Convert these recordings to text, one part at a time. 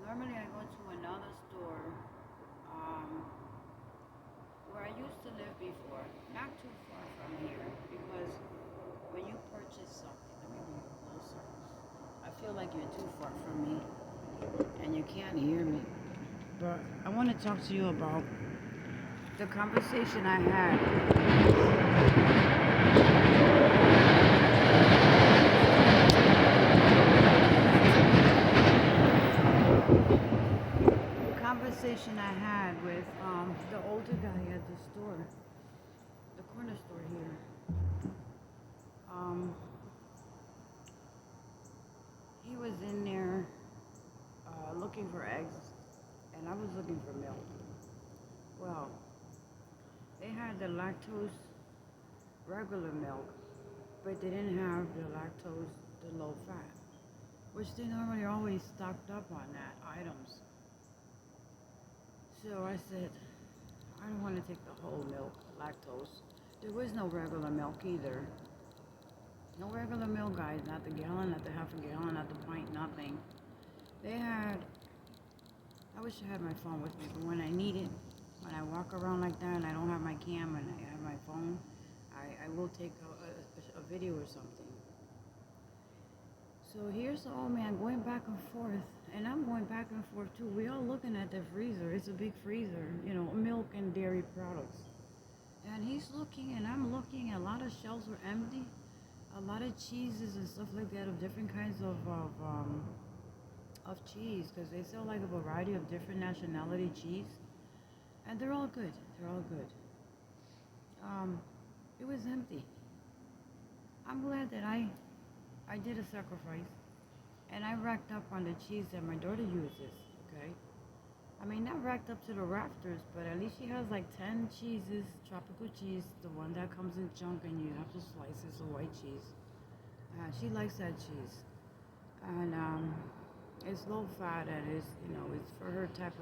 Normally I go to another store um, where I used to live before, not too far from here, because when you purchase something, let me move closer. I feel like you're too far from me and you can't hear me. But I want to talk to you about the conversation I had with the older guy at the store, the corner store here. Um, he was in there looking for eggs, and I was looking for milk. Well, they had the lactose regular milk, but they didn't have the lactose, the low fat, which they normally always stocked up on that items. So I said, I don't want to take the whole milk, lactose. There was no regular milk either. No regular milk, guys, not the gallon, not the half a gallon, not the pint, nothing. They had, I wish I had my phone with me, but when I need it, when I walk around like that and I don't have my cam and I have my phone, I will take a video or something. So here's the old man going back and forth, and I'm going back and forth too. We all looking at the freezer. It's a big freezer, milk and dairy products. And he's looking, and I'm looking. A lot of shelves were empty. A lot of cheeses and stuff like that of different kinds of cheese, because they sell like a variety of different nationality cheese, and they're all good. They're all good. Um, it was empty. I'm glad that I did a sacrifice, and I racked up on the cheese that my daughter uses. Okay. I mean, not racked up to the rafters, but at least she has like 10 cheeses, tropical cheese, the one that comes in chunk and you have to slice it, the white cheese. She likes that cheese. And it's low fat and it's for her type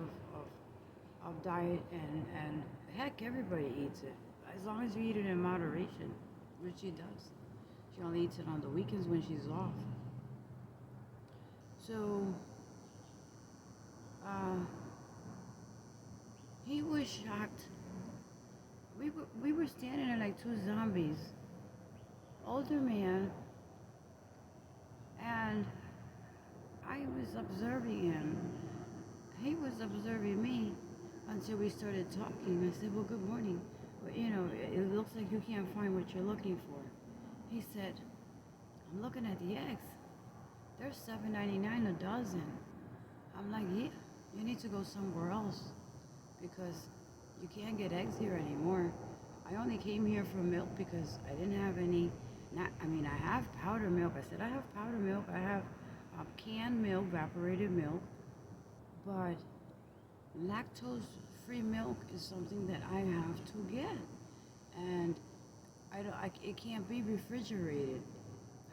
of diet, and heck, everybody eats it. As long as you eat it in moderation, which she does. She only eats it on the weekends when she's off. So, uh, he was shocked. We were standing there like two zombies. Older man, and I was observing him. He was observing me until we started talking. I said, "Well, good morning. But it looks like you can't find what you're looking for." He said, "I'm looking at the eggs. They're $7.99 a dozen." I'm like, "Yeah, you need to go somewhere else because you can't get eggs here anymore." I only came here for milk because I didn't have any. I have powder milk. I said I have powder milk. I have canned milk, evaporated milk, but lactose-free milk is something that I have to get, and it can't be refrigerated.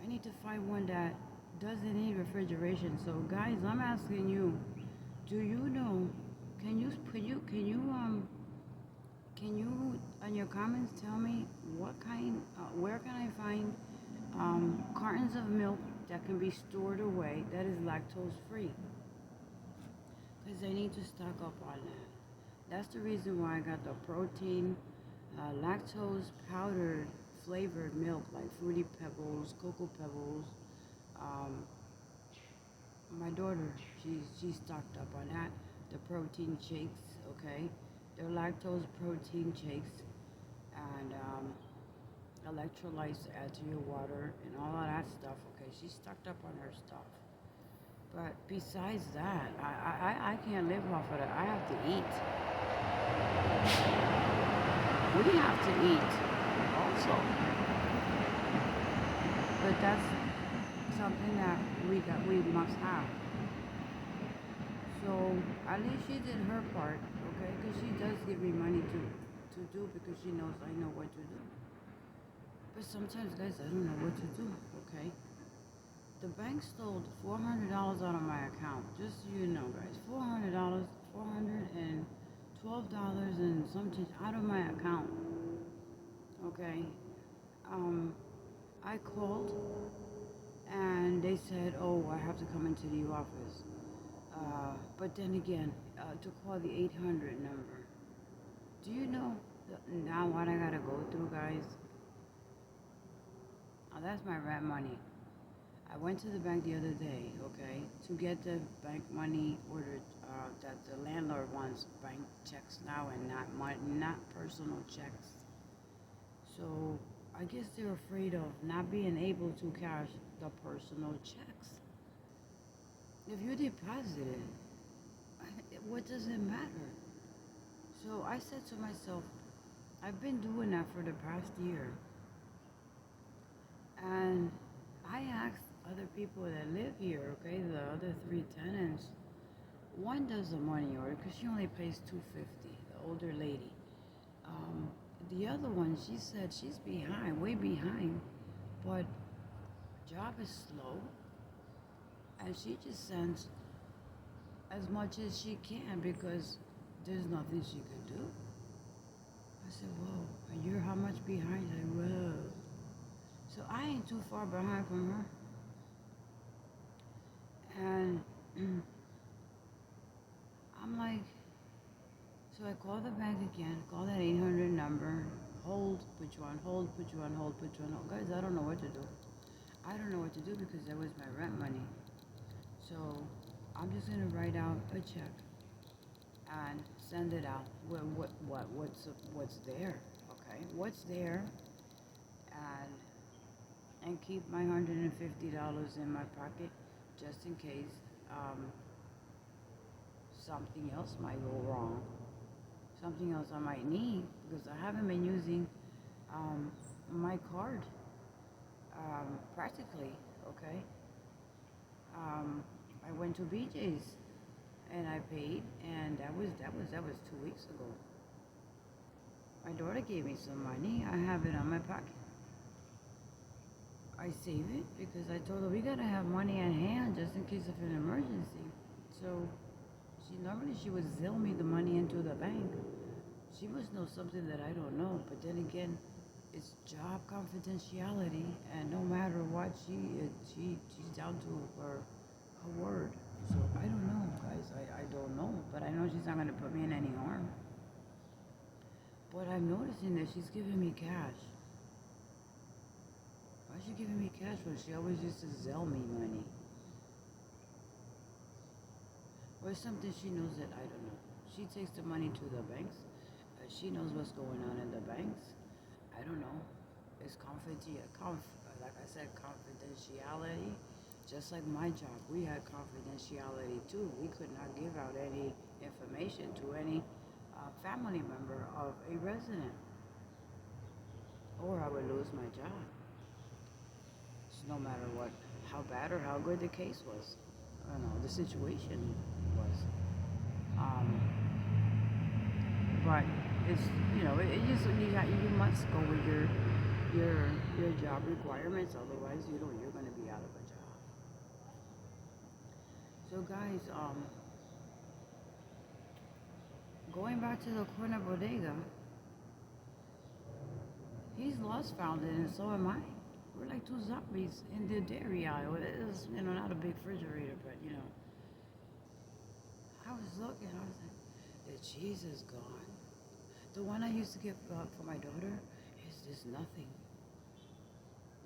I need to find one that doesn't need refrigeration. So, guys, I'm asking you, do you know? Can you on your comments tell me where can I find cartons of milk that can be stored away that is lactose free? Because I need to stock up on that. That's the reason why I got the protein, lactose powdered flavored milk like Fruity Pebbles, Cocoa Pebbles. Um, my daughter, she's stocked up on that. The protein shakes, okay? They're lactose protein shakes, and electrolytes to add to your water and all of that stuff. Okay, she's stocked up on her stuff. But besides that, I can't live off of that. I have to eat. We have to eat also. But that's something that we must have. So at least she did her part, okay? Because she does give me money to do because she knows I know what to do. But sometimes, guys, I don't know what to do, okay? The bank stole $400 out of my account. Just so you know, guys, $400, $412 and something out of my account. Okay. Um, I called and they said, "Oh, I have to come into the office." But then again, to call the 800 number, do you know now what I gotta go through, guys? Oh, that's my rent money. I went to the bank the other day, okay, to get the bank money ordered that the landlord wants bank checks now and not personal checks. So I guess they're afraid of not being able to cash the personal checks. If you deposit it, what does it matter? So I said to myself, I've been doing that for the past year. And I asked other people that live here, okay, the other three tenants, one does a money order because she only pays 250, the older lady. Um, the other one, she said she's behind, way behind, but job is slow, and she just sends as much as she can because there's nothing she can do. I said, whoa, and you're how much behind? I said, whoa. So I ain't too far behind from her. And I'm like, so I call the bank again, call that 800 number, hold, put you on hold, put you on hold, put you on hold. Guys, I don't know what to do. I don't know what to do because that was my rent money. So I'm just gonna write out a check and send it out. What's there? Okay, what's there? And keep my $150 in my pocket just in case something else might go wrong. Something else I might need because I haven't been using my card practically. Okay, I went to BJ's and I paid, and that was 2 weeks ago. My daughter gave me some money. I have it on my pocket. I save it because I told her we gotta have money at hand just in case of an emergency. So she would zell me the money into the bank. She must know something that I don't know. But then again, it's job confidentiality, and no matter what, she's down to her word. So I don't know, guys. I don't know, but I know she's not gonna put me in any harm. But I'm noticing that she's giving me cash. Why is she giving me cash when she always used to zell me money? Or something she knows that I don't know. She takes the money to the banks. She knows what's going on in the banks. I don't know. It's like I said, confidentiality. Just like my job, we had confidentiality too. We could not give out any information to any family member of a resident, or I would lose my job. So no matter what, how bad or how good the case was, I don't know, the situation was. Um, but it's it just you must go with your job requirements, otherwise you're going to be out of a job. So guys, going back to the corner bodega, he's lost found it, and so am I. We're like two zombies in the dairy aisle. It is, not a big refrigerator, but I was looking. I was like, the cheese is gone. The one I used to get for my daughter is just nothing.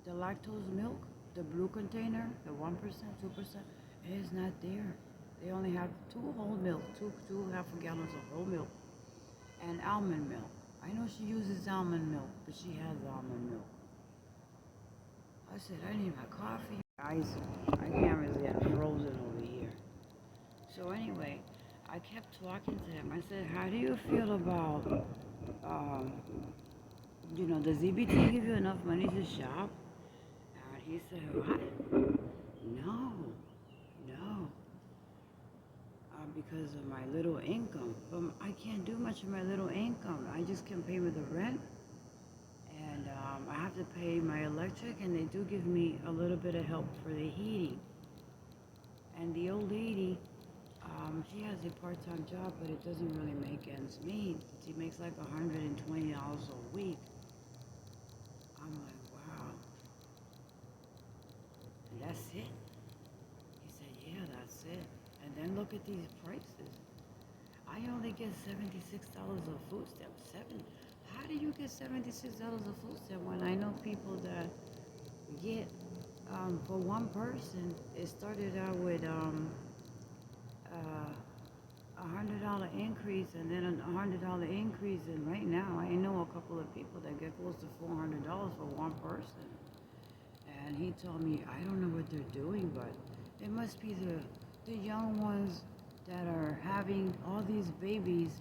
The lactose milk, the blue container, the 1%, 2%, it is not there. They only have two whole milk, two half a gallons of whole milk, and almond milk. I know she uses almond milk, but she has almond milk. I said, I need my coffee. Guys, I can't really get frozen over here. So anyway, I kept talking to him. I said, how do you feel about, does ZBT give you enough money to shop? And he said, what? No, no. Because of my little income. But I can't do much of my little income. I just can pay with the rent. And I have to pay my electric, and they do give me a little bit of help for the heating. And the old lady, she has a part-time job, but it doesn't really make ends meet. She makes like $120 a week. I'm like, wow. And that's it? He said, yeah, that's it. And then look at these prices. I only get $76 of food stamps. How do you get $76 of food stamp when I know people that get for one person? It started out with uh, $100 increase and then $100 increase, and right now I know a couple of people that get close to $400 for one person. And he told me, I don't know what they're doing, but it must be the young ones that are having all these babies,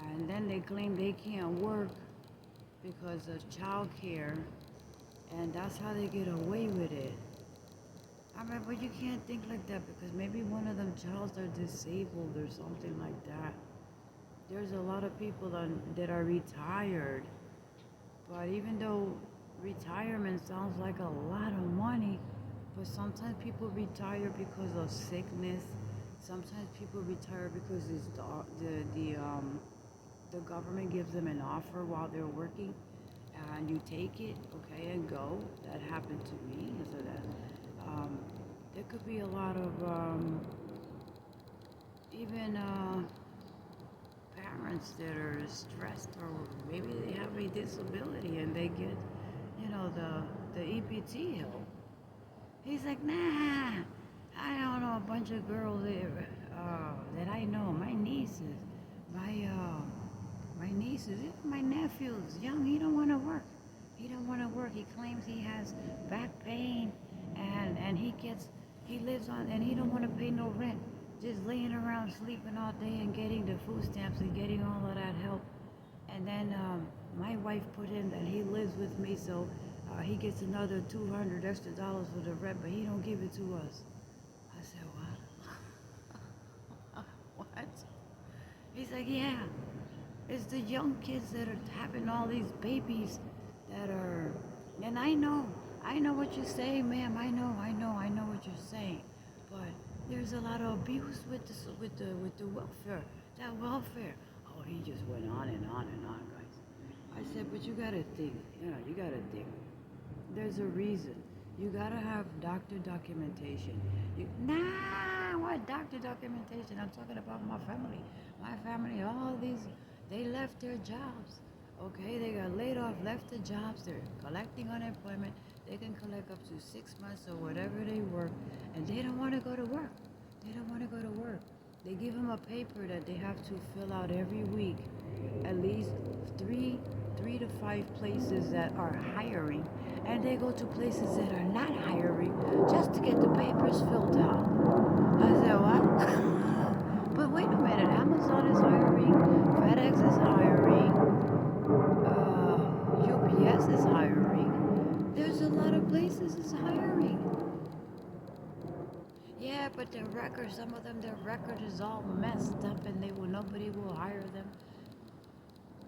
and then they claim they can't work because of child care, and that's how they get away with it. I mean, but you can't think like that because maybe one of them childs are disabled or something like that. There's a lot of people that are retired, but even though retirement sounds like a lot of money, but sometimes people retire because of sickness. Sometimes people retire because it's the government gives them an offer while they're working, and you take it, okay, and go. That happened to me. So that there could be a lot of even parents that are stressed, or maybe they have a disability and they get, the EPT help. He's like, nah, I don't know a bunch of girls that I know, my nieces, my nieces, even my nephew's young. He don't want to work. He don't want to work. He claims he has back pain, and he lives on, and he don't want to pay no rent. Just laying around sleeping all day and getting the food stamps and getting all of that help. And then my wife put in that he lives with me, so he gets another $200 extra for the rent, but he don't give it to us. I said, what? What? He's like, yeah, it's the young kids that are having all these babies that are, and I know what you're saying, ma'am. I know what you're saying, but there's a lot of abuse with the welfare, that welfare. Oh, he just went on and on and on, guys. I said, but you gotta think, you gotta think. There's a reason. You gotta have doctor documentation. What doctor documentation? I'm talking about my family. My family, all these, they left their jobs. Okay, they got laid off, left their jobs. They're collecting unemployment. They can collect up to 6 months or whatever they work, and they don't want to go to work. They don't want to go to work. They give them a paper that they have to fill out every week, at least three to five places that are hiring, and they go to places that are not hiring just to get the papers filled out. I said, what? But wait a minute, Amazon is hiring, FedEx is hiring, UPS is hiring. There's a lot of places is hiring. Yeah, but their record, some of them, their record is all messed up, and nobody will hire them.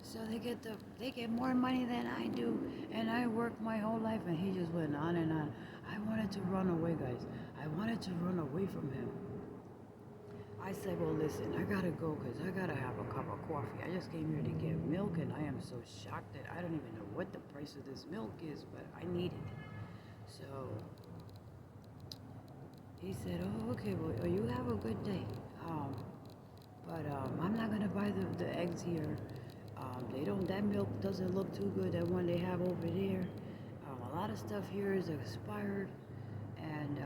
So they get more money than I do, and I worked my whole life, and he just went on and on. I wanted to run away, guys. I wanted to run away from him. I said, well, listen, I gotta go because I gotta have a cup of coffee. I just came here to get milk, and I am so shocked that I don't even know what the price of this milk is, but I need it. So he said, oh, okay, well, you have a good day. But I'm not gonna buy the eggs here. That milk doesn't look too good, that one they have over there. A lot of stuff here is expired, and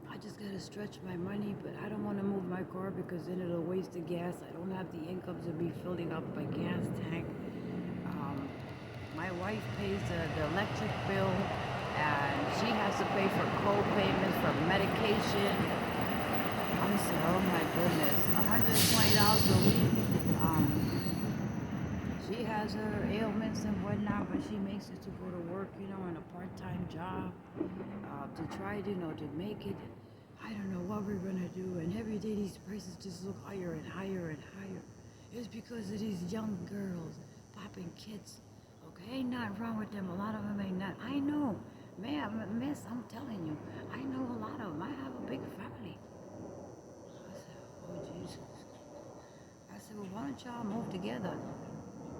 I just gotta stretch my money, but I don't want to move my car because then it'll waste the gas. I don't have the income to be filling up my gas tank. My wife pays the electric bill, and she has to pay for co-payments for medication. I said, oh my goodness, $120 a week. She has her ailments and whatnot, but she makes it to go to work, in a part-time job, to try, to make it. I don't know what we're gonna do, and every day these prices just look higher and higher and higher. It's because of these young girls popping kids. Okay, ain't nothing wrong with them. A lot of them ain't not. I know, man, miss, I'm telling you, I know a lot of them. I have a big family. I said, oh Jesus. I said, well, why don't y'all move together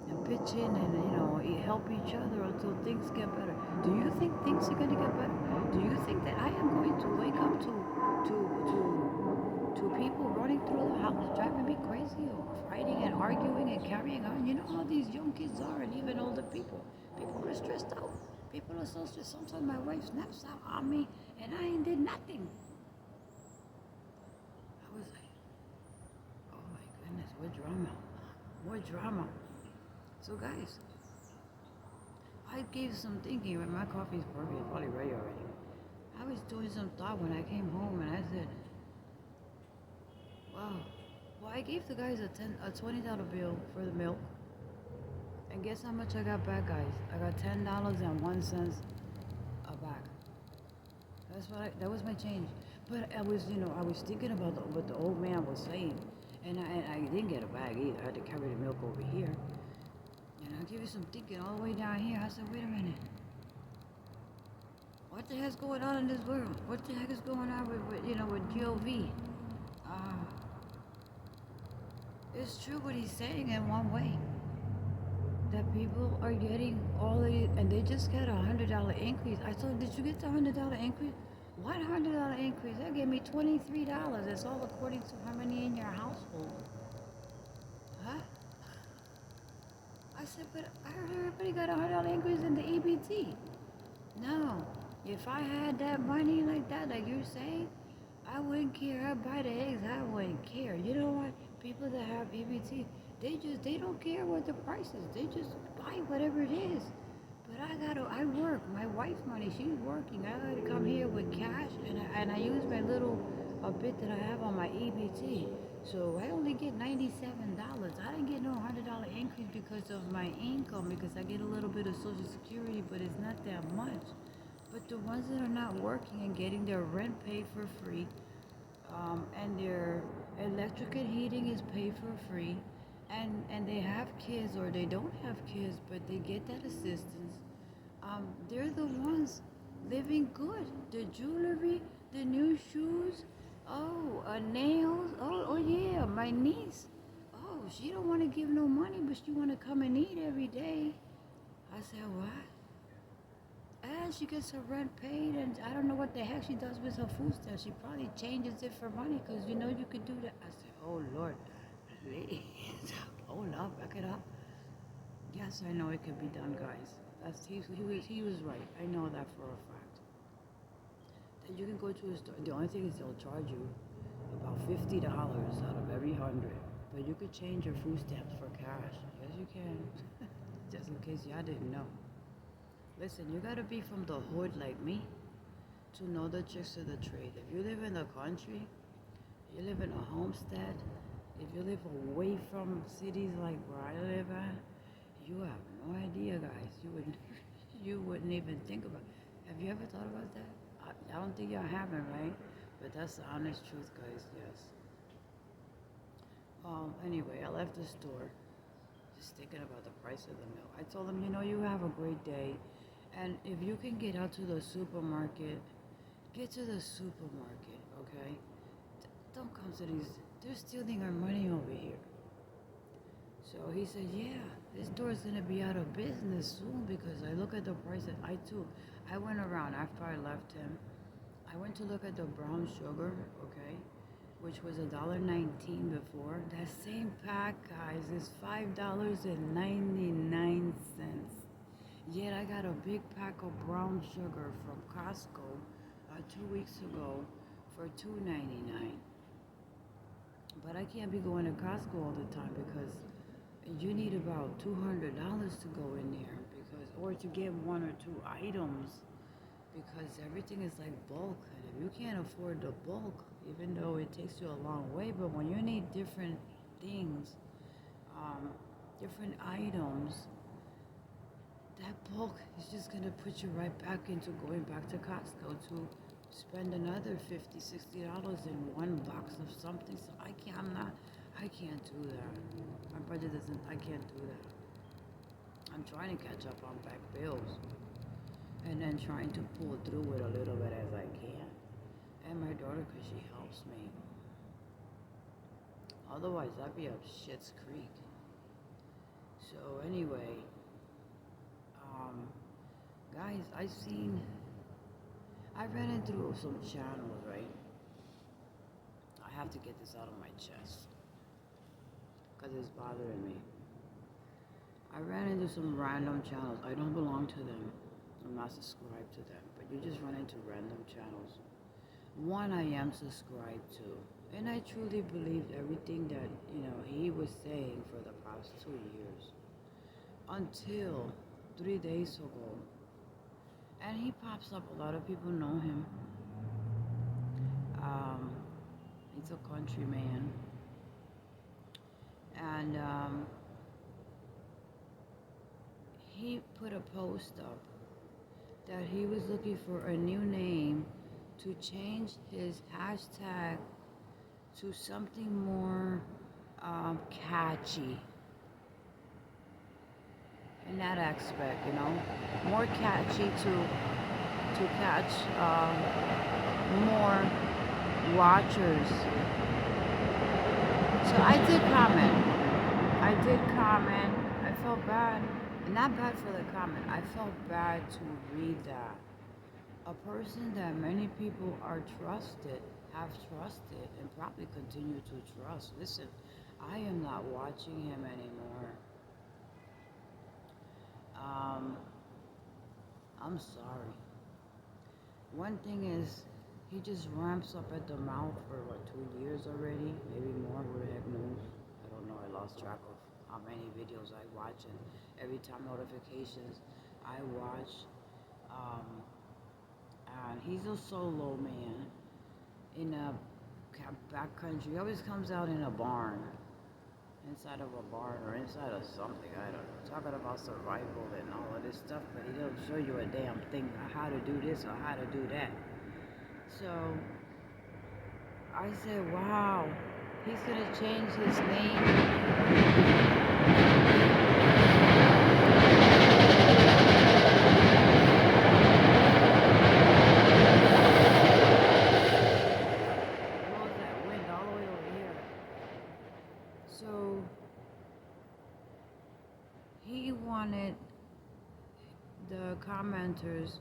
and pitch in and help each other until things get better? Do you think things are going to get better? Do you think that I am going to wake up to to people running through the house, driving me crazy, or fighting and arguing and carrying on. You know how these young kids are, and even older people. People are stressed out. People are so stressed. Sometimes my wife snaps out on me, and I ain't did nothing. I was like, oh my goodness, what drama? More drama. So guys, I gave some thinking when my coffee's probably ready already. I was doing some thought when I came home and I said, wow. Well, I gave the guys a $20 bill for the milk. And guess how much I got back, guys? I got $10.01 a bag. That was my change. But I was, I was thinking about what the old man was saying. And I didn't get a bag either. I had to carry the milk over here. And I'll give you some thinking all the way down here. I said, wait a minute. What the heck's going on in this world? What the heck is going on with GOV? It's true what he's saying in one way. That people are getting and they just got $100 increase. I told them, did you get the $100 increase? What $100 increase? That gave me $23. It's all according to how many in your household. Huh? I said, but I heard everybody got $100 increase in the EBT. No. If I had that money like that, like you're saying, I wouldn't care. I'd buy the eggs. I wouldn't care. You know what? People that have EBT, they don't care what the price is. They just buy whatever it is. But I work. My wife's money, she's working. I gotta come here with cash, and I use my little bit that I have on my EBT. So I only get $97. I didn't get no $100 increase because of my income, because I get a little bit of Social Security, but it's not that much. But the ones that are not working and getting their rent paid for free, and their electric and heating is paid for free, and they have kids or they don't have kids, but they get that assistance, they're the ones living good. The jewelry, the new shoes, nails, oh yeah, my niece, oh, she don't want to give no money, but she want to come and eat every day. I said, what? And she gets her rent paid, and I don't know what the heck she does with her food stamp. She probably changes it for money, because you could do that. I said, oh Lord, please, hold up, back it up. Yes, I know it could be done, guys. He was right. I know that for a fact. Then you can go to a store. The only thing is they'll charge you about $50 out of every 100, but you could change your food stamps for cash. Yes, you can. Just in case y'all didn't know. Listen, you gotta be from the hood like me to know the tricks of the trade. If you live in the country, you live in a homestead, if you live away from cities like where I live at, you have no idea, guys. You wouldn't even think about it. Have you ever thought about that? I don't think y'all haven't, right? But that's the honest truth, guys, yes. Anyway, I left the store just thinking about the price of the milk. I told them, you have a great day. And if you can get out to the supermarket, get to the supermarket, okay? Don't come to these, they're stealing our money over here. So he said, yeah, this store's gonna be out of business soon, because I look at the prices. I went around after I left him. I went to look at the brown sugar, okay, which was $1.19 before. That same pack, guys, is $5.99. Yet I got a big pack of brown sugar from Costco 2 weeks ago for $2.99. But I can't be going to Costco all the time, because you need about $200 to go in there, or to get one or two items, because everything is like bulk. And if you can't afford the bulk, even though it takes you a long way, but when you need different things, different items, that bulk is just gonna put you right back into going back to Costco to spend another $50, $60 in one box of something. So I can't do that. My budget I can't do that. I'm trying to catch up on back bills, and then trying to pull through with a little bit as I can. And my daughter, because she helps me. Otherwise, I'd be up Shit's Creek. So anyway, guys, I ran into some channels, right? I I have to get this out of my chest because it's bothering me. I ran into some random channels. I don't belong to them. I'm not subscribed to them. But you just run into random channels. One I am subscribed to. And I truly believed everything that, he was saying for the past 2 years. Until 3 days ago. And he pops up. A lot of people know him. He's a countryman. And he put a post up that he was looking for a new name to change his hashtag to something more catchy in that aspect, more catchy to catch more watchers. So I did comment. I felt bad. Not bad for the comment. I felt bad to read that. A person that many people have trusted, and probably continue to trust. Listen, I am not watching him anymore. I'm sorry. One thing is, he just ramps up at the mouth for 2 years already, maybe more. Who the heck knows? I don't know. I lost track of how many videos I watch, and every time notifications I watch. And he's a solo man in a back country. He always comes out in a barn, inside of a barn or inside of something. I don't know. Talking about survival and all of this stuff, but he don't show you a damn thing how to do this or how to do that. So I said, wow, he's gonna change his name. So he wanted the commenters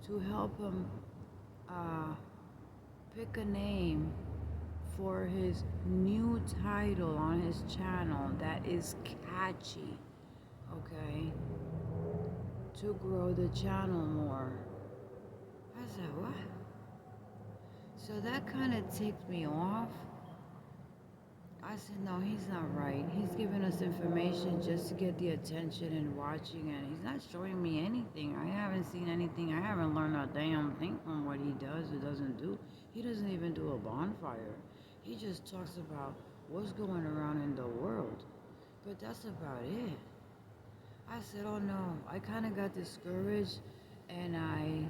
to help him pick a name for his new title on his channel that is catchy, okay, to grow the channel more. I said, what? So that kind of ticked me off. I said, no, he's not right. He's giving us information just to get the attention and watching, and he's not showing me anything. I haven't seen anything. I haven't learned a damn thing from what he does or doesn't do. He doesn't even do a bonfire. He just talks about what's going around in the world. But that's about it. I said, oh no. I kind of got discouraged, and I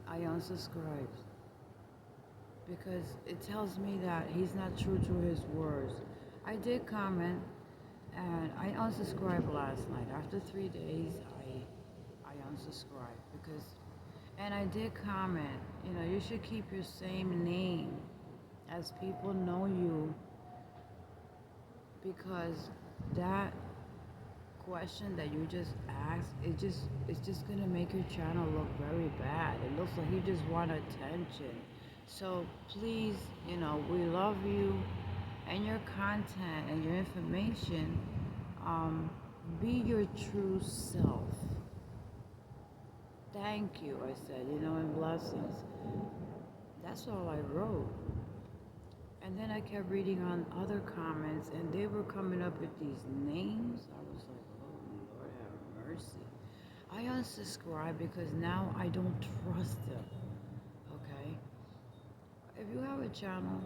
unsubscribed. Because it tells me that he's not true to his words. I did comment, and I unsubscribed last night. After 3 days, I unsubscribed and I did comment, you should keep your same name as people know you, because that question that you just asked, it's just gonna make your channel look very bad. It looks like you just want attention. So please, we love you and your content and your information. Be your true self. Thank you, I said, and blessings. That's all I wrote. And then I kept reading on other comments, and they were coming up with these names. I was like, oh, Lord have mercy. I unsubscribed because now I don't trust them. Okay? If you have a channel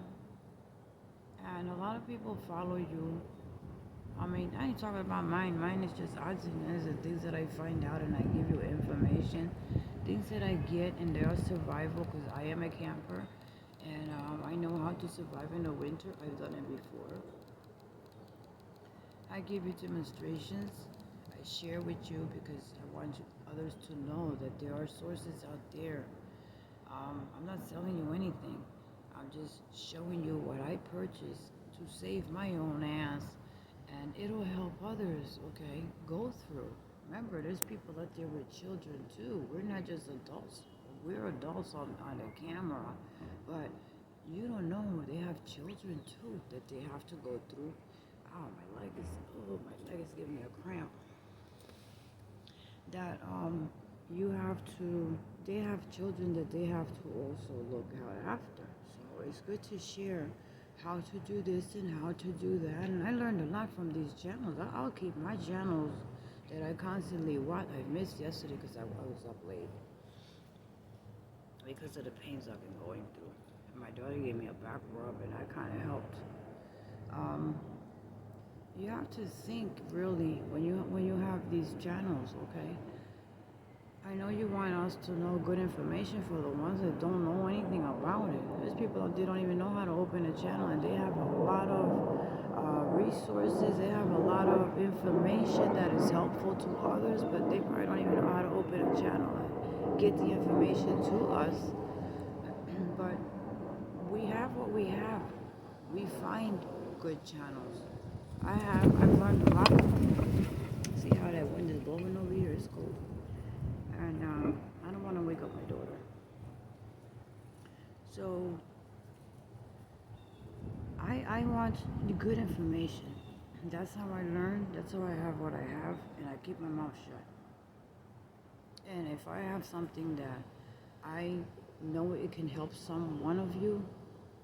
and a lot of people follow you, I ain't talking about mine. Mine is just odds and ends and things that I find out, and I give you information. Things that I get, and they are survival because I am a camper, and I know how to survive in the winter. I've done it before. I give you demonstrations. I share with you because I want others to know that there are sources out there. I'm not selling you anything. I'm just showing you what I purchased to save my own ass, and it'll help others, okay, go through. Remember, there's people out there with children too. We're not just adults. We're adults on the camera, but You don't know they have children too that they have to go through. My leg is giving me a cramp. That you have to, they have children that they have to also look out after. So it's good to share how to do this and how to do that. And I learned a lot from these channels. I'll keep my channels that I constantly watch. I missed yesterday because I was up late because of the pains I've been going through. And my daughter gave me a back rub and I kind of helped. Um, you have to think really when you have these channels, okay? I know you want us to know good information for the ones that don't know anything about it. There's people they don't even know how to open a channel, and they have a lot of resources. They have a lot of information that is helpful to others, but they probably don't even know how to open a channel and get the information to us. But we have what we have. We find good channels. I've learned a lot. See how that wind is blowing over here? It's cold. And I don't want to wake up my daughter. So I want the good information. That's how I learn. That's how I have what I have, and I keep my mouth shut. And if I have something that I know it can help one of you,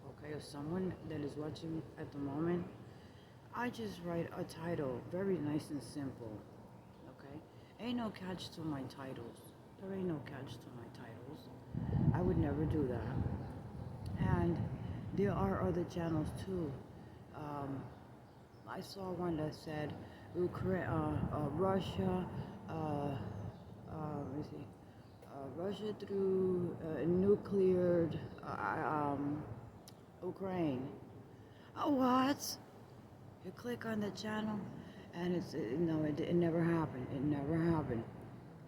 okay, or someone that is watching at the moment, I just write a title, very nice and simple. Okay, ain't no catch to my titles. There ain't no catch to my titles. I would never do that. And there are other channels too. I saw one that said Russia, let me see, Russia through nucleared Ukraine. Oh, what? You click on the channel, and it never happened. It never happened.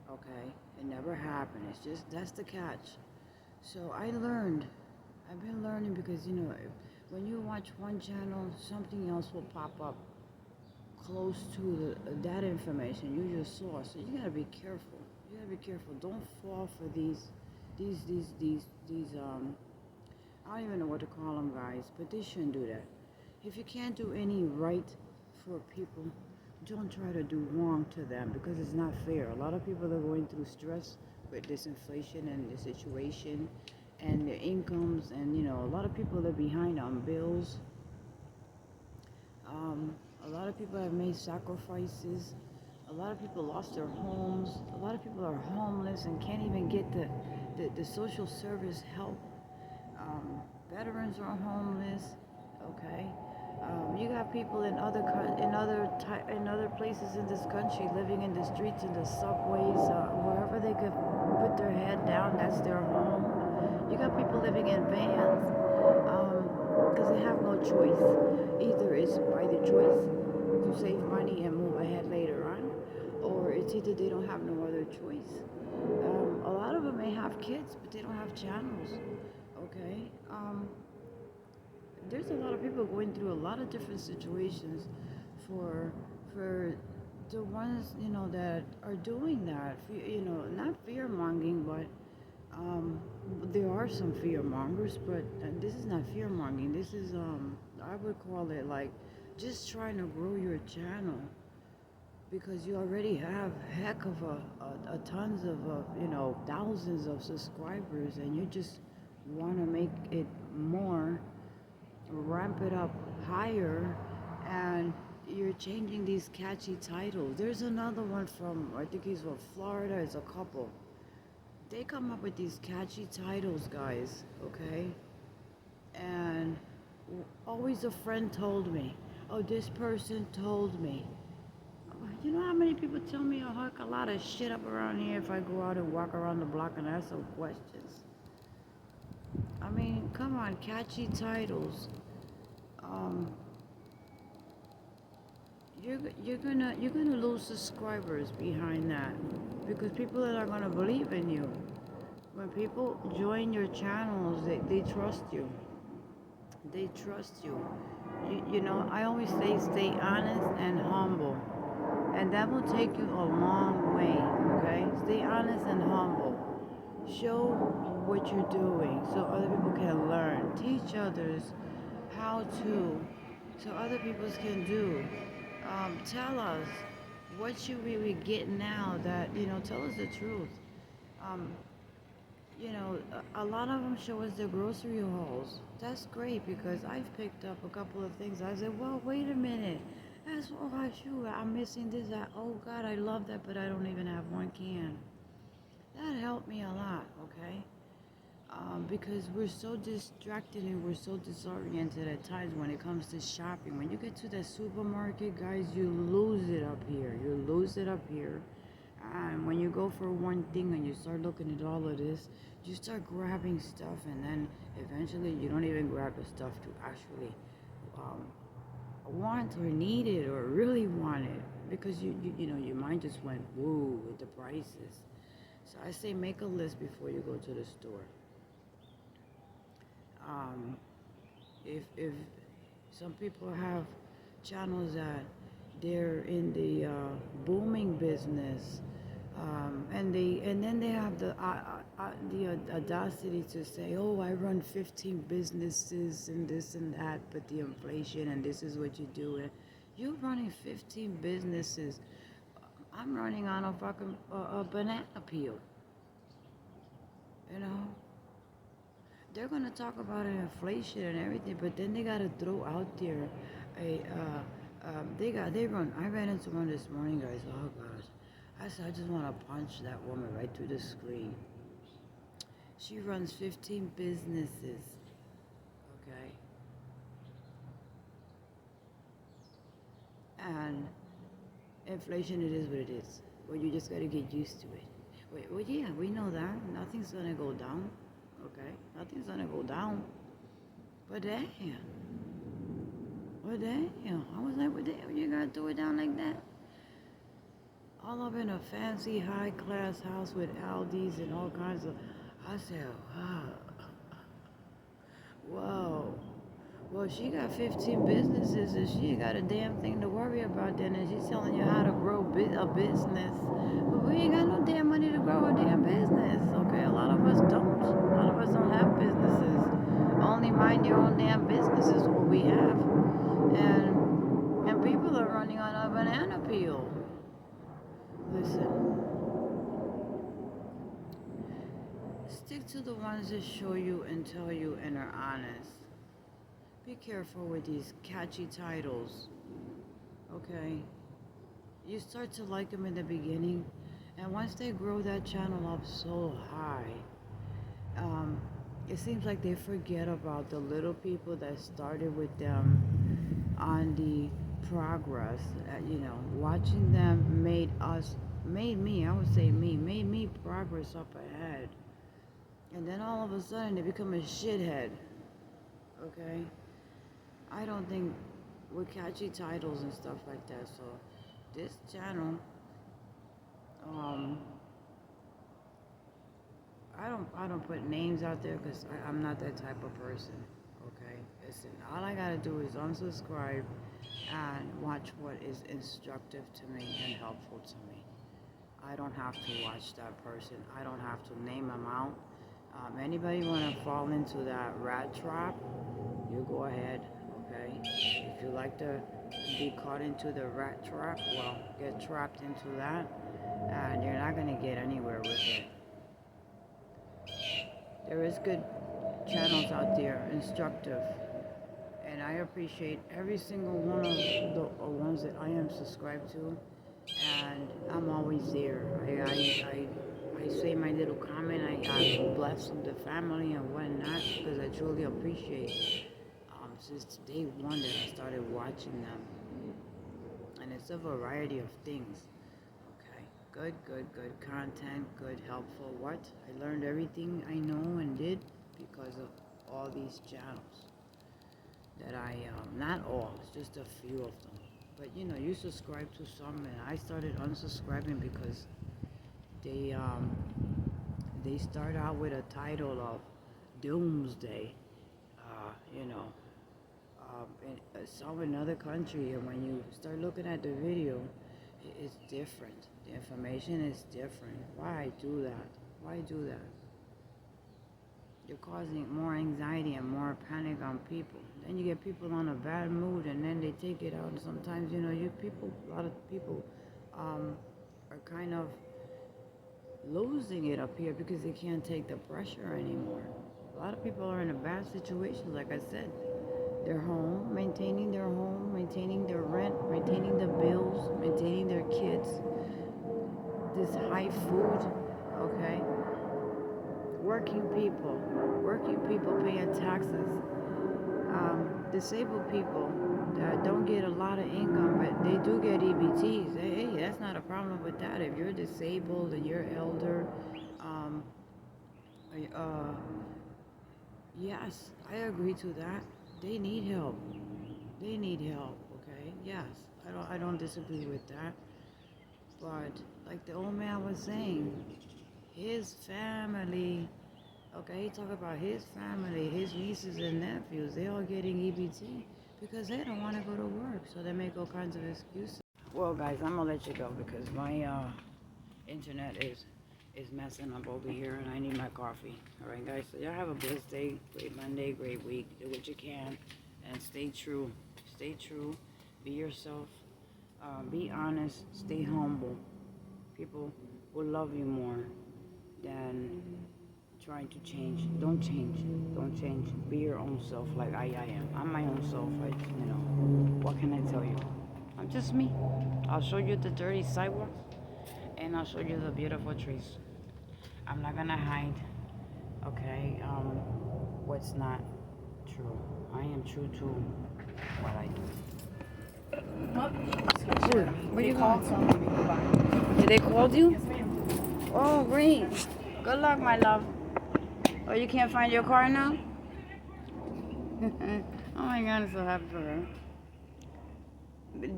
Okay, it never happened. It's just that's the catch. So I've been learning because when you watch one channel, something else will pop up close to that information you just saw. So you gotta be careful. You gotta be careful. Don't fall for these I don't even know what to call them, guys, but they shouldn't do that. If you can't do any right for people, don't try to do wrong to them because it's not fair. A lot of people are going through stress with this inflation and the situation and their incomes, and a lot of people are behind on bills. A lot of people have made sacrifices. A lot of people lost their homes. A lot of people are homeless and can't even get the social service help. Veterans are homeless. Okay. You got people in other places in this country living in the streets, in the subways, wherever they could put their head down. That's their home. You got people living in vans because they have no choice. Either it's by the choice to save money and move ahead later on, or it's either they don't have no other choice. A lot of them may have kids, but they don't have channels. Okay. There's a lot of people going through a lot of different situations for the ones that are doing that. Not fear mongering, but there are some fear mongers. But this is not fear mongering. This is I would call it like just trying to grow your channel because you already have heck of a tons of thousands of subscribers, and you just want to make it more. Ramp it up higher, and you're changing these catchy titles. There's another one from, I think he's from Florida. It's a couple. They come up with these catchy titles, guys, okay? And always a friend told me, oh, this person told me. You know how many people tell me a lot of shit up around here if I go out and walk around the block and ask some questions? I mean, come on, catchy titles. You're gonna lose subscribers behind that because people are not gonna believe in you. When people join your channels, they trust you. They trust you. I always say stay honest and humble, and that will take you a long way. Okay, stay honest and humble. Show what you're doing so other people can learn. Teach others how to, so other people can do. Tell us what you really get now that, tell us the truth. Um, a lot of them show us their grocery hauls. That's great because I've picked up a couple of things. I said, well, wait a minute. That's, oh, shoot, I'm missing this. Oh, God, I love that, but I don't even have one can. That helped me a lot, okay? Because we're so distracted and we're so disoriented at times when it comes to shopping. When you get to the supermarket, guys, you lose it up here. You lose it up here. And when you go for one thing and you start looking at all of this, you start grabbing stuff, and then eventually you don't even grab the stuff to actually um, want or need it or really want it because your mind just went woo with the prices. So I say make a list before you go to the store. Um, if some people have channels that they're in the booming business, and then they have the audacity to say, oh, I run 15 businesses and this and that, but the inflation and this is what you do. And you're running 15 businesses. I'm running on a fucking a banana peel. You know, they're gonna talk about inflation and everything, but then they gotta throw out there a they run. I ran into one this morning, guys. Oh gosh, I said I just want to punch that woman right through the screen. She runs 15 businesses. Okay, and inflation, it is what it is. Well, you just gotta get used to it. Wait, well, yeah, we know that nothing's gonna go down. Okay, nothing's gonna go down. But damn. Well, damn. I was like, well, damn, you gotta throw it down like that? All up in a fancy high class house with Aldi's and all kinds of. I said, wow. Whoa. Well, she got 15 businesses and she ain't got a damn thing to worry about then, and she's telling you how to grow a business. But we ain't got no damn money to grow a damn business. Okay, a lot of us don't. A lot of us don't have businesses. Only mind your own damn business is what we have. And people are running on a banana peel. Listen, stick to the ones that show you and tell you and are honest. Be careful with these catchy titles, okay? You start to like them in the beginning, and once they grow that channel up so high, it seems like they forget about the little people that started with them on the progress. Watching them made me, I would say made me progress up ahead. And then all of a sudden they become a shithead, okay? I don't think with catchy titles and stuff like that. So this channel, I don't put names out there because I'm not that type of person. Okay, listen, all I gotta do is unsubscribe and watch what is instructive to me and helpful to me. I don't have to watch that person. I don't have to name them out. Anybody want to fall into that rat trap, you go ahead, okay? If you like to be caught into the rat trap, well, get trapped into that, and you're not going to get anywhere with it. There is good channels out there, instructive, and I appreciate every single one of the ones that I am subscribed to, and I'm always there. I say my little comment. I bless the family and whatnot because I truly appreciate since day one that I started watching them, and it's a variety of things. Okay, good content, good helpful. What I learned everything I know and did because of all these channels that I not all, it's just a few of them. But you subscribe to some, and I started unsubscribing because they start out with a title of Doomsday, in some another country, and when you start looking at the video, it's different. The information is different. Why do that? Why do that? you're causing more anxiety and more panic on people. Then you get people on a bad mood, and then they take it out. And sometimes, a lot of people, are kind of losing it up here because they can't take the pressure anymore. A lot of people are in a bad situation, like I said. They're home, maintaining their rent, maintaining the bills, maintaining their kids, this high food, okay? Working people paying taxes, disabled people that don't get a lot of income, but they do get EBTs. Hey, that's not a problem with that. If you're disabled and you're elder, um, uh, yes, I agree to that. They need help. They need help. Okay. Yes, I don't disagree with that. But like the old man was saying, his family. Okay, he talked about his family, his nieces and nephews. They all getting EBT because they don't want to go to work, so they make all kinds of excuses. Well, guys, I'm gonna let you go because my internet is messing up over here, and I need my coffee. All right, guys. So y'all have a blessed day, great Monday, great week. Do what you can, and stay true. Stay true. Be yourself. Be honest. Stay humble. People will love you more than trying to change. Don't change. Don't change. Be your own self like I am. I'm my own self. What can I tell you? I'm just me. I'll show you the dirty sidewalks, and I'll show you the beautiful trees. I'm not gonna hide, okay, what's not true. I am true to what I do. Where you called somebody? Did they call you? Yes, ma'am. Oh, great. Good luck, my love. Oh, you can't find your car now? Oh my God, I'm so happy for her.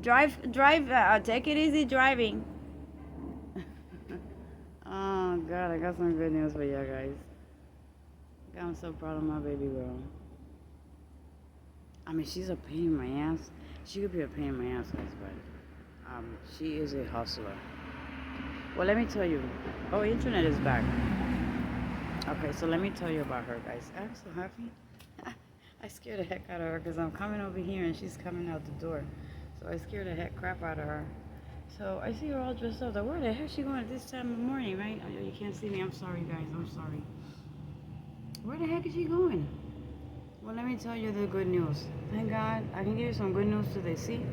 Drive, take it easy driving. Oh God, I got some good news for you guys. I'm so proud of my baby girl. I mean, she's a pain in my ass. She could be a pain in my ass, guys, but she is a hustler. Well, let me tell you. Oh, internet is back. Okay, so let me tell you about her, guys. I'm so happy. I scared the heck out of her because I'm coming over here and she's coming out the door. So I scared the heck crap out of her. So I see her all dressed up. Like, where the heck is she going at this time of the morning, right? Oh, you can't see me. I'm sorry, guys. I'm sorry. Where the heck is she going? Well, let me tell you the good news. Thank God. I can give you some good news today. See,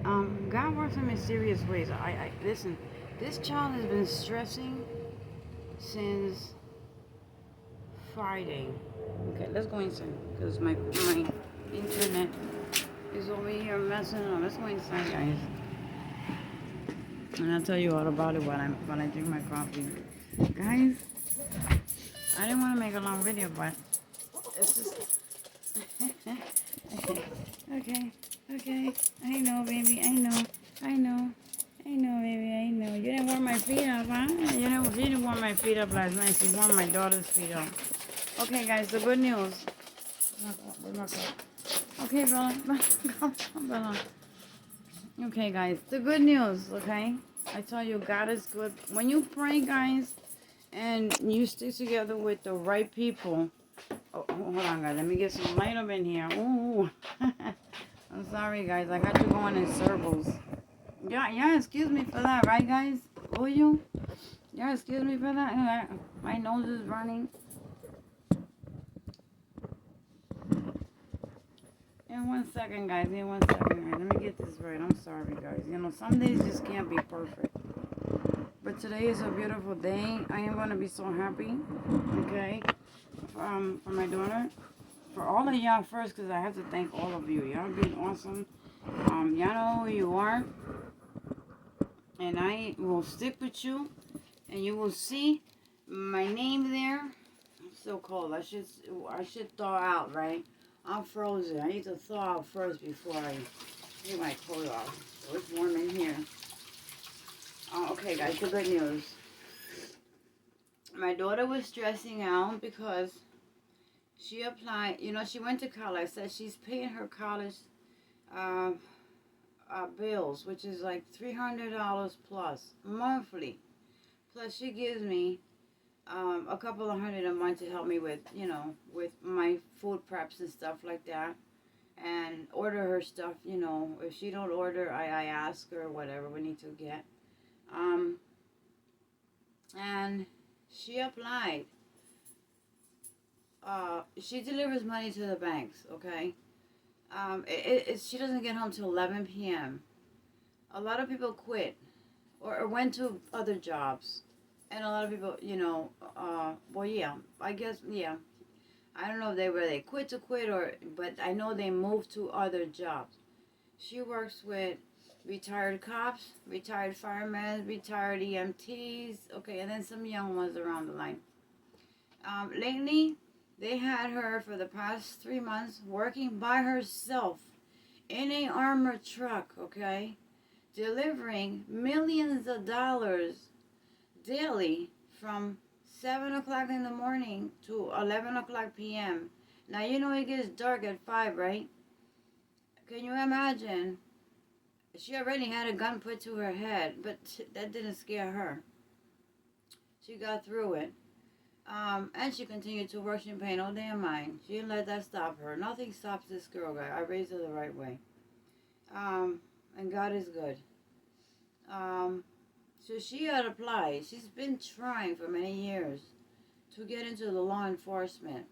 God works in mysterious ways. I listen. This child has been stressing since Friday. Okay, let's go inside because my internet is over here messing up. Let's go inside, guys. And I'll tell you all about it when I drink my coffee. Guys, I didn't want to make a long video, but it's just okay. I know, baby. I know, baby. I know. You didn't warm my feet up, huh? You didn't warm my feet up last night. You warmed my daughter's feet up. Okay, guys, the good news. Okay, Bella. Okay, guys, the good news, okay? I tell you, God is good. When you pray, guys, and you stick together with the right people. Oh, hold on, guys. Let me get some light up in here. Ooh. I'm sorry, guys. I got you going in circles. Yeah, excuse me for that, right, guys? Will you? Yeah, excuse me for that. My nose is running. In 1 second, guys. In 1 second, guys. Let me get this right. I'm sorry, guys. Some days just can't be perfect. But today is a beautiful day. I am going to be so happy, okay, for my daughter. For all of y'all first, because I have to thank all of you. Y'all been awesome. Y'all know who you are. And I will stick with you. And you will see my name there. It's so cold. I should thaw out, right? I'm frozen. I need to thaw out first before I get my coat off. So it's warm in here. Okay, guys, the good news. My daughter was stressing out because she applied. She went to college. Said she's paying her college bills, which is like $300 plus monthly. Plus, she gives me a couple of hundred a month to help me with, with my food preps and stuff like that. And order her stuff, if she don't order, I ask her whatever we need to get. Um, and she applied. She delivers money to the banks, okay? She doesn't get home till 11 p.m. A lot of people quit or went to other jobs. And a lot of people, well, yeah, I guess, yeah. I don't know if they quit to quit but I know they moved to other jobs. She works with retired cops, retired firemen, retired EMTs, okay, and then some young ones around the line. Lately, they had her for the past 3 months working by herself in a armored truck, okay, delivering millions of dollars daily from 7 o'clock in the morning to 11 o'clock p.m. Now, it gets dark at 5, right? Can you imagine? She already had a gun put to her head, but that didn't scare her. She got through it. And she continued to work. She didn't pay no damn mind. She didn't let that stop her. Nothing stops this girl, guy. I raised her the right way. And God is good. So she had applied. She's been trying for many years to get into the law enforcement.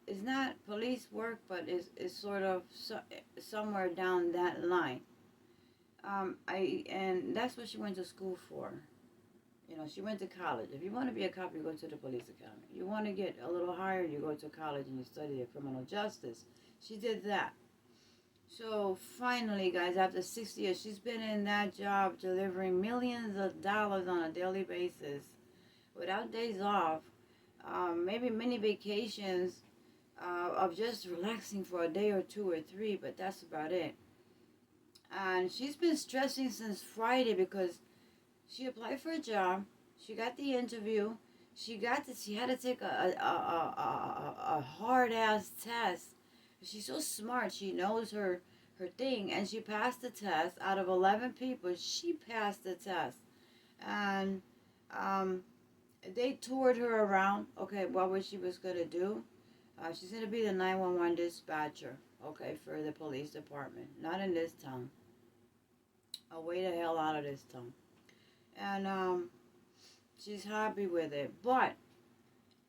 It's not police work, but it's sort of somewhere down that line. And that's what she went to school for. She went to college. If you want to be a cop, you go to the police academy. You want to get a little higher, you go to college and you study criminal justice. She did that. So finally, guys, after 6 years, she's been in that job delivering millions of dollars on a daily basis without days off, maybe many vacations of just relaxing for a day or 2 or 3, but that's about it. And she's been stressing since Friday because she applied for a job. She got the interview. She had to take a hard ass test. She's so smart. She knows her thing, and she passed the test. Out of 11 people, she passed the test, and they toured her around. Okay, what she was gonna do? She's gonna be the 911 dispatcher. Okay, for the police department. Not in this town. Way the hell out of this town. And she's happy with it. But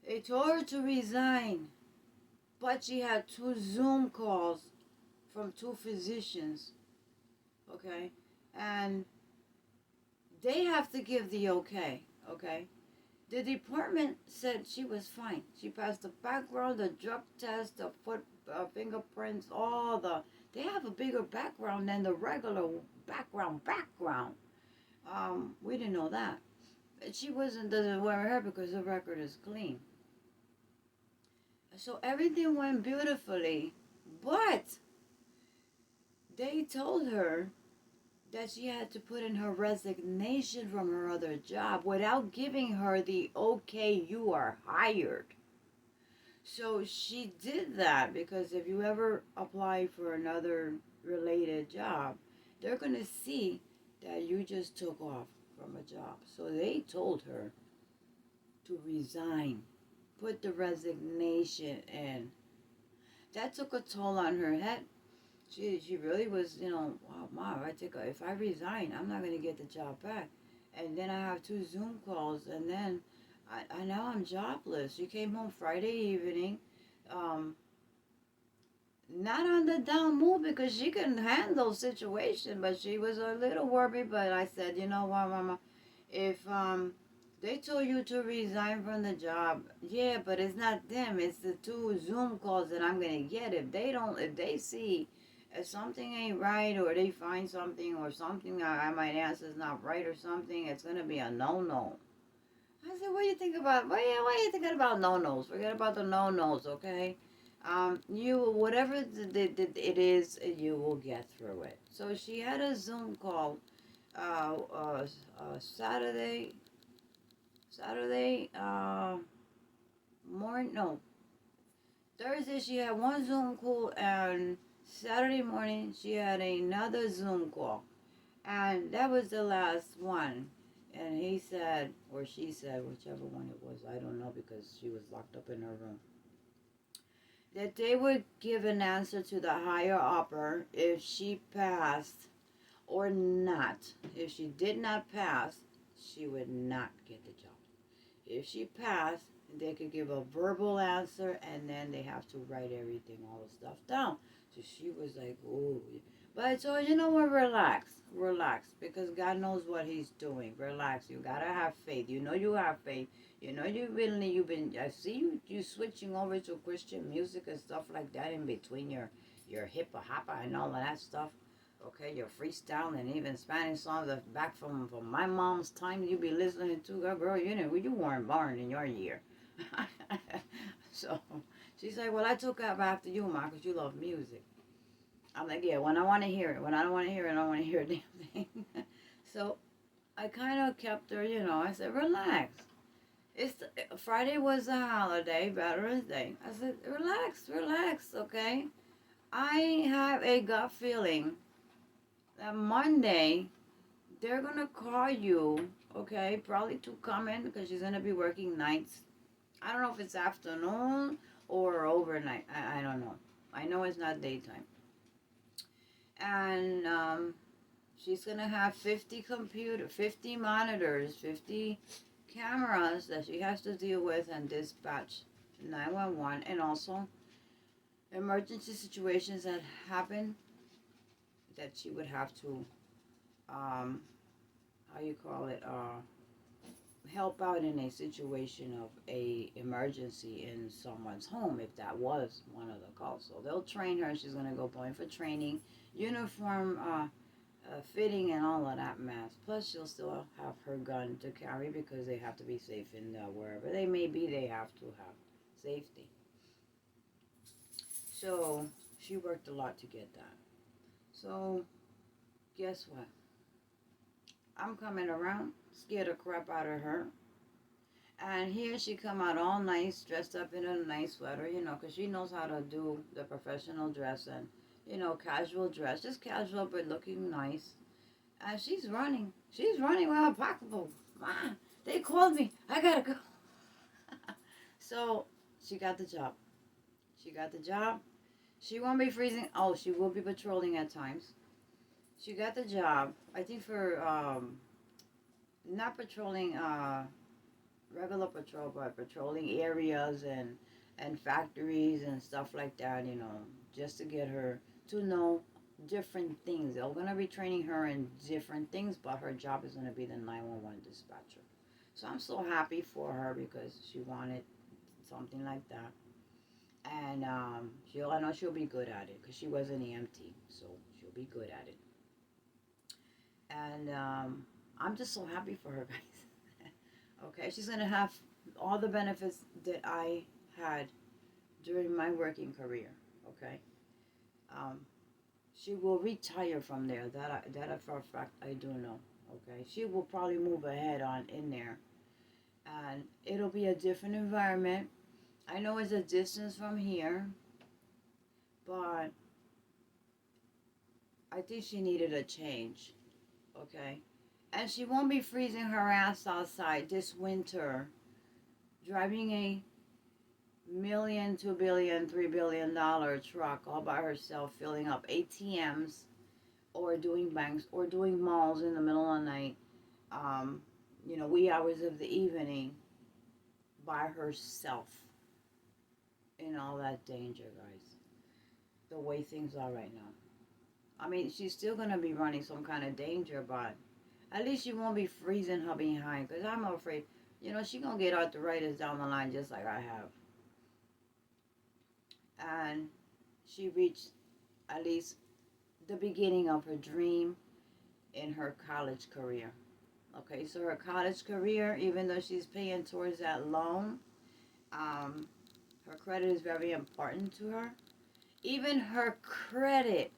they told her to resign. But she had 2 Zoom calls from 2 physicians. Okay? And they have to give the okay. Okay? The department said she was fine. She passed the background, the drug test, the fingerprints, they have a bigger background than the regular background. We didn't know that. She doesn't worry her because the record is clean. So everything went beautifully, but they told her that she had to put in her resignation from her other job without giving her the okay, you are hired. So she did that because if you ever apply for another related job, they're going to see that you just took off from a job. So they told her to resign, put the resignation in. That took a toll on her head. She really was, wow, Mom, if I resign, I'm not going to get the job back. And then I have 2 Zoom calls, and then I now I'm jobless. She came home Friday evening, not on the down move because she couldn't handle situation, but she was a little worried. But I said, you know what, Mama, if they told you to resign from the job, yeah, but it's not them. It's the 2 Zoom calls that I'm gonna get. If they see if something ain't right or they find something or something I might answer is not right or something, it's gonna be a no-no. I said, what do you think about? What are you thinking about no-nos? Forget about the no-nos, okay? Whatever it is, you will get through it. So she had a Zoom call, Saturday, morning. No, Thursday she had 1 Zoom call, and Saturday morning she had another Zoom call, and that was the last one. And he said, or she said, whichever one it was, I don't know because she was locked up in her room, that they would give an answer to the higher upper if she passed or not. If she did not pass, she would not get the job. If she passed, they could give a verbal answer and then they have to write everything, all the stuff down. So she was like, "Oh," but I told her, you know what, relax, relax, because God knows what He's doing. Relax. You gotta have faith. You know you have faith. You know you've been. I see you switching over to Christian music and stuff like that in between your hippa hoppa and all of that stuff. Okay, your freestyle and even Spanish songs that back from my mom's time you be listening to. Girl, you weren't born in your year. So she's like, well, I took up after you, Ma, because you love music. I'm like, yeah, when I want to hear it. When I don't want to hear it, I don't want to hear a damn thing. So I kind of kept her, I said, relax. Friday was a holiday, Veterans Day. I said, relax, relax, okay? I have a gut feeling that Monday they're gonna call you, okay, probably to come in because she's gonna be working nights. I don't know if it's afternoon or overnight. I don't know. I know it's not daytime. And she's gonna have 50 monitors, 50 cameras that she has to deal with and dispatch 911, and also emergency situations that happen that she would have to, um, how you call it, help out in a situation of a emergency in someone's home if that was one of the calls. So they'll train her. She's gonna go point for training, uniform fitting, and all of that mess. Plus, she'll still have her gun to carry because they have to be safe in wherever they may be. They have to have safety. So she worked a lot to get that. So guess what? I'm coming around, scared the crap out of her. And here she come out all nice, dressed up in a nice sweater, because she knows how to do the professional dress and, casual dress. Just casual, but looking nice. And she's running. She's running with her pocketbook. Ma, they called me. I gotta go. So she got the job. She got the job. She won't be freezing. Oh, she will be patrolling at times. She got the job. I think for not patrolling regular patrol, but patrolling areas and factories and stuff like that. Just to get her to know different things. They're gonna be training her in different things, but her job is gonna be the 911 dispatcher. So I'm so happy for her because she wanted something like that, and I know she'll be good at it because she was an EMT, so she'll be good at it. And I'm just so happy for her, guys. Okay, she's gonna have all the benefits that I had during my working career. Okay, um, she will retire from there. That for a fact I do know. Okay, she will probably move ahead on in there, and it'll be a different environment. I know it's a distance from here, but I think she needed a change. Okay, and she won't be freezing her ass outside this winter, driving a million, 2 billion, $3 billion truck all by herself, filling up ATMs or doing banks or doing malls in the middle of the night, um, wee hours of the evening by herself in all that danger, guys. The way things are right now. I mean, she's still gonna be running some kind of danger, but at least she won't be freezing her behind. Cause I'm afraid, she gonna get arthritis down the line just like I have. And she reached at least the beginning of her dream in her college career. Okay, so her college career, even though she's paying towards that loan, um, her credit is very important to her. Even her credit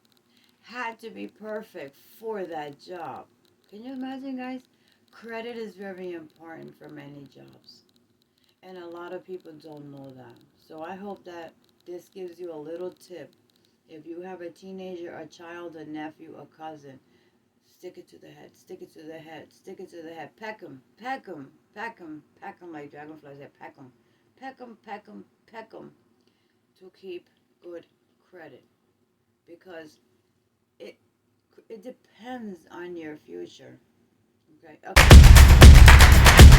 had to be perfect for that job. Can you imagine, guys? Credit is very important for many jobs. And a lot of people don't know that. So I hope that this gives you a little tip. If you have a teenager, a child, a nephew, a cousin, Stick it to the head, stick it to the head, stick it to the head. Peck 'em, peck 'em, peck 'em, peck 'em like dragonflies. Peck 'em, peck 'em, peck 'em, peck 'em to keep good credit, because it it depends on your future. Okay. Okay.